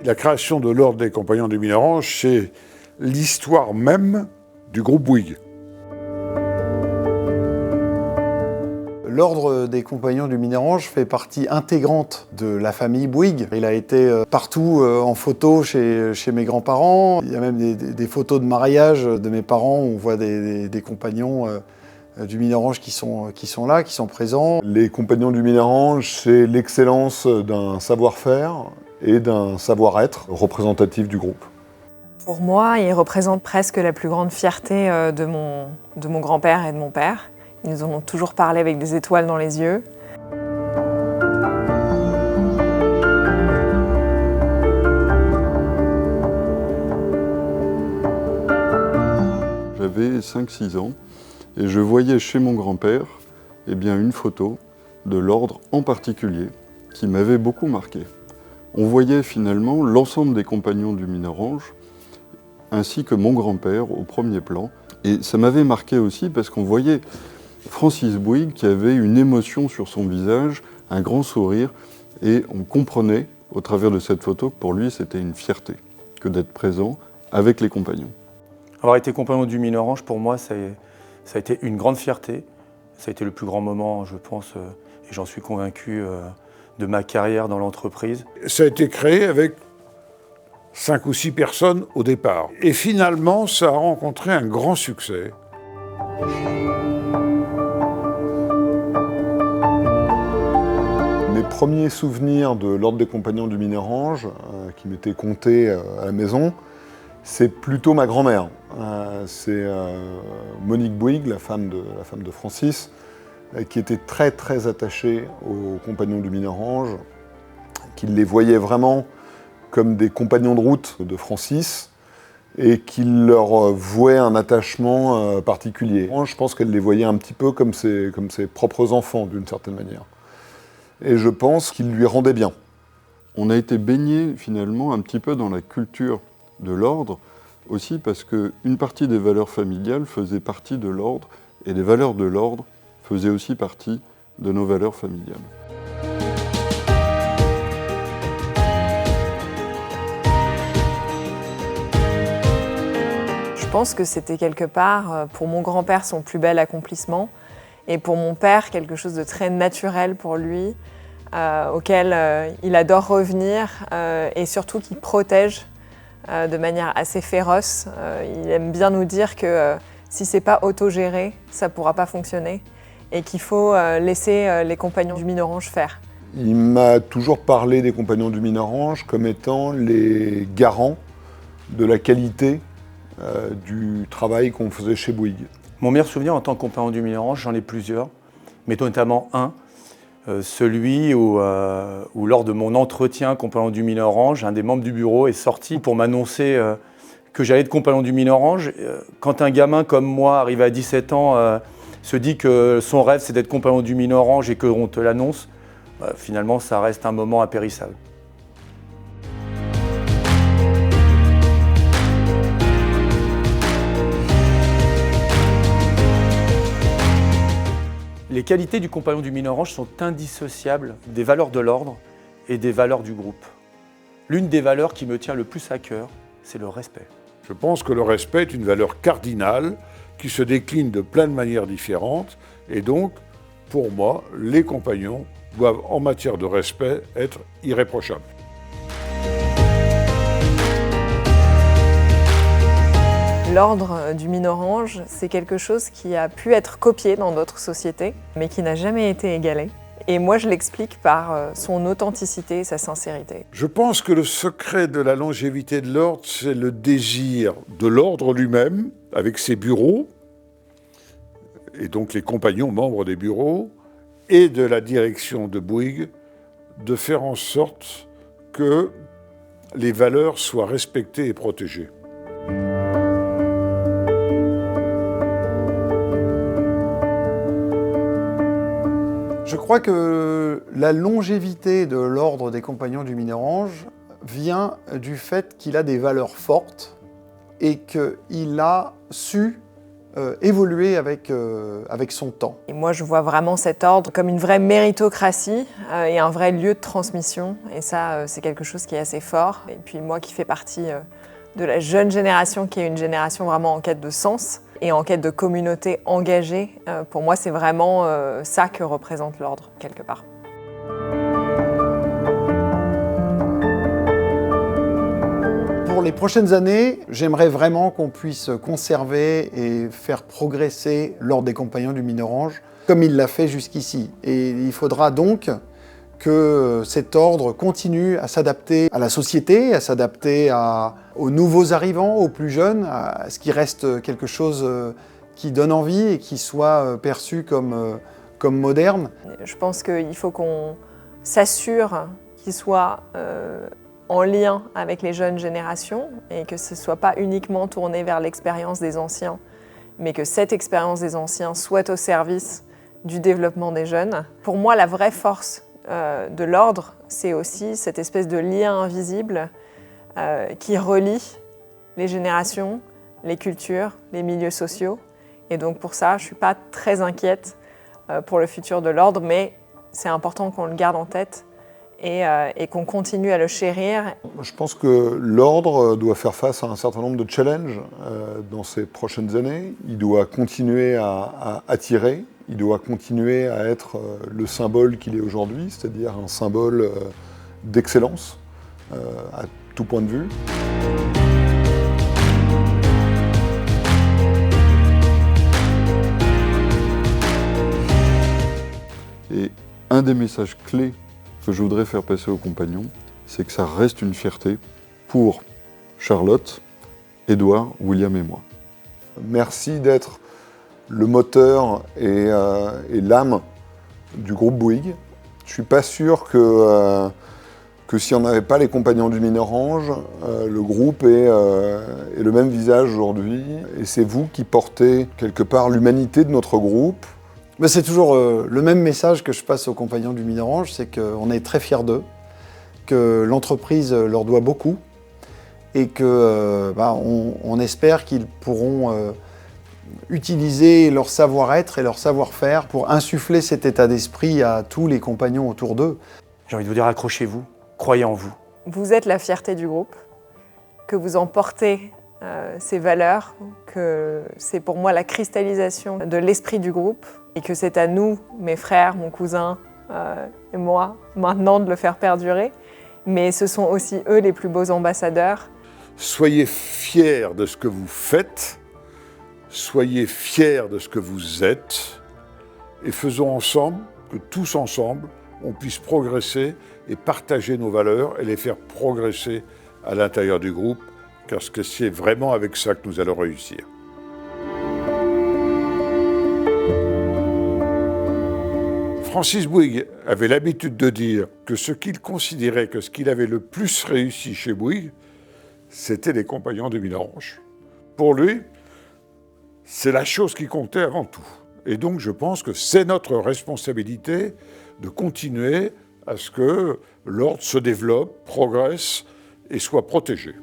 La création de l'Ordre des Compagnons du Mine-Orange, c'est l'histoire même du groupe Bouygues. L'Ordre des Compagnons du Mine-Orange fait partie intégrante de la famille Bouygues. Il a été partout en photo chez mes grands-parents. Il y a même des photos de mariage de mes parents où on voit des compagnons du Mine-Orange qui sont là, qui sont présents. Les Compagnons du Mine-Orange, c'est l'excellence d'un savoir-faire et d'un savoir-être représentatif du groupe. Pour moi, il représente presque la plus grande fierté de mon grand-père et de mon père. Ils nous en ont toujours parlé avec des étoiles dans les yeux. J'avais 5-6 ans et je voyais chez mon grand-père une photo de l'ordre en particulier qui m'avait beaucoup marqué. On voyait finalement l'ensemble des compagnons du Mine-Orange ainsi que mon grand-père au premier plan. Et ça m'avait marqué aussi parce qu'on voyait Francis Bouygues qui avait une émotion sur son visage, un grand sourire, et on comprenait au travers de cette photo que pour lui c'était une fierté que d'être présent avec les compagnons. Avoir été compagnon du Mine-Orange, pour moi, ça a été une grande fierté. Ça a été le plus grand moment, je pense, et j'en suis convaincu, de ma carrière dans l'entreprise. Ça a été créé avec 5 ou 6 personnes au départ. Et finalement, ça a rencontré un grand succès. Mes premiers souvenirs de l'Ordre des Compagnons du Mine-Orange, qui m'étaient contés à la maison, c'est plutôt ma grand-mère. C'est Monique Bouygues, la femme de Francis, qui était très très attachée aux Compagnons du Mine-Orange, qui les voyait vraiment comme des compagnons de route de Francis et qui leur vouait un attachement particulier. Je pense qu'elle les voyait un petit peu comme ses propres enfants d'une certaine manière. Et je pense qu'il lui rendait bien. On a été baigné finalement un petit peu dans la culture de l'ordre, aussi parce qu'une partie des valeurs familiales faisait partie de l'ordre, et les valeurs de l'ordre faisaient aussi partie de nos valeurs familiales. Je pense que c'était quelque part, pour mon grand-père, son plus bel accomplissement, et pour mon père, quelque chose de très naturel pour lui, auquel il adore revenir, et surtout qu'il protège de manière assez féroce. Il aime bien nous dire que si c'est pas autogéré, ça pourra pas fonctionner et qu'il faut laisser les compagnons du Mine-Orange faire. Il m'a toujours parlé des Compagnons du Mine-Orange comme étant les garants de la qualité du travail qu'on faisait chez Bouygues. Mon meilleur souvenir en tant que compagnon du Mine-Orange, j'en ai plusieurs, mais notamment un, celui où lors de mon entretien compagnon du Mine-Orange, un des membres du bureau est sorti pour m'annoncer que j'allais être compagnon du Mine-Orange. Quand un gamin comme moi, arrivé à 17 ans, se dit que son rêve c'est d'être compagnon du Mine-Orange et qu'on te l'annonce, finalement ça reste un moment impérissable. Les qualités du compagnon du Mine-Orange sont indissociables des valeurs de l'ordre et des valeurs du groupe. L'une des valeurs qui me tient le plus à cœur, c'est le respect. Je pense que le respect est une valeur cardinale qui se décline de plein de manières différentes. Et donc, pour moi, les compagnons doivent, en matière de respect, être irréprochables. L'ordre du Mine-Orange, c'est quelque chose qui a pu être copié dans d'autres sociétés, mais qui n'a jamais été égalé. Et moi, je l'explique par son authenticité et sa sincérité. Je pense que le secret de la longévité de l'ordre, c'est le désir de l'ordre lui-même, avec ses bureaux, et donc les compagnons membres des bureaux, et de la direction de Bouygues, de faire en sorte que les valeurs soient respectées et protégées. Je crois que la longévité de l'Ordre des Compagnons du Mine-Orange vient du fait qu'il a des valeurs fortes et qu'il a su évoluer avec son temps. Et moi, je vois vraiment cet ordre comme une vraie méritocratie et un vrai lieu de transmission. Et ça, c'est quelque chose qui est assez fort. Et puis moi qui fais partie de la jeune génération, qui est une génération vraiment en quête de sens et en quête de communauté engagée, pour moi, c'est vraiment ça que représente l'ordre, quelque part. Pour les prochaines années, j'aimerais vraiment qu'on puisse conserver et faire progresser l'ordre des Compagnons du Mine-Orange comme il l'a fait jusqu'ici. Et il faudra donc que cet ordre continue à s'adapter à la société, à s'adapter aux nouveaux arrivants, aux plus jeunes, à ce qui reste quelque chose qui donne envie et qui soit perçu comme moderne. Je pense qu'il faut qu'on s'assure qu'il soit en lien avec les jeunes générations et que ce ne soit pas uniquement tourné vers l'expérience des anciens, mais que cette expérience des anciens soit au service du développement des jeunes. Pour moi, la vraie force de l'ordre, c'est aussi cette espèce de lien invisible qui relie les générations, les cultures, les milieux sociaux. Et donc pour ça, je ne suis pas très inquiète pour le futur de l'ordre, mais c'est important qu'on le garde en tête et qu'on continue à le chérir. Je pense que l'ordre doit faire face à un certain nombre de challenges dans ces prochaines années. Il doit continuer à attirer, il doit continuer à être le symbole qu'il est aujourd'hui, c'est-à-dire un symbole d'excellence à tout point de vue. Et un des messages clés que je voudrais faire passer aux compagnons, c'est que ça reste une fierté pour Charlotte, Édouard, William et moi. Merci d'être le moteur et l'âme du groupe Bouygues. Je ne suis pas sûr que si on n'avait pas les Compagnons du Mine-Orange, le groupe ait le même visage aujourd'hui. Et c'est vous qui portez quelque part l'humanité de notre groupe. Mais c'est toujours le même message que je passe aux Compagnons du Mine-Orange, c'est qu'on est très fiers d'eux, que l'entreprise leur doit beaucoup et que on espère qu'ils pourront utiliser leur savoir-être et leur savoir-faire pour insuffler cet état d'esprit à tous les compagnons autour d'eux. J'ai envie de vous dire, accrochez-vous, croyez en vous. Vous êtes la fierté du groupe, que vous en portez ces valeurs, que c'est pour moi la cristallisation de l'esprit du groupe et que c'est à nous, mes frères, mon cousin et moi, maintenant de le faire perdurer. Mais ce sont aussi eux les plus beaux ambassadeurs. Soyez fiers de ce que vous faites, soyez fiers de ce que vous êtes et faisons ensemble, que tous ensemble, on puisse progresser et partager nos valeurs et les faire progresser à l'intérieur du groupe, parce que c'est vraiment avec ça que nous allons réussir. Francis Bouygues avait l'habitude de dire que ce qu'il considérait que ce qu'il avait le plus réussi chez Bouygues, c'était les Compagnons du Mine-Orange. Pour lui, c'est la chose qui comptait avant tout. Et donc je pense que c'est notre responsabilité de continuer à ce que l'ordre se développe, progresse et soit protégé.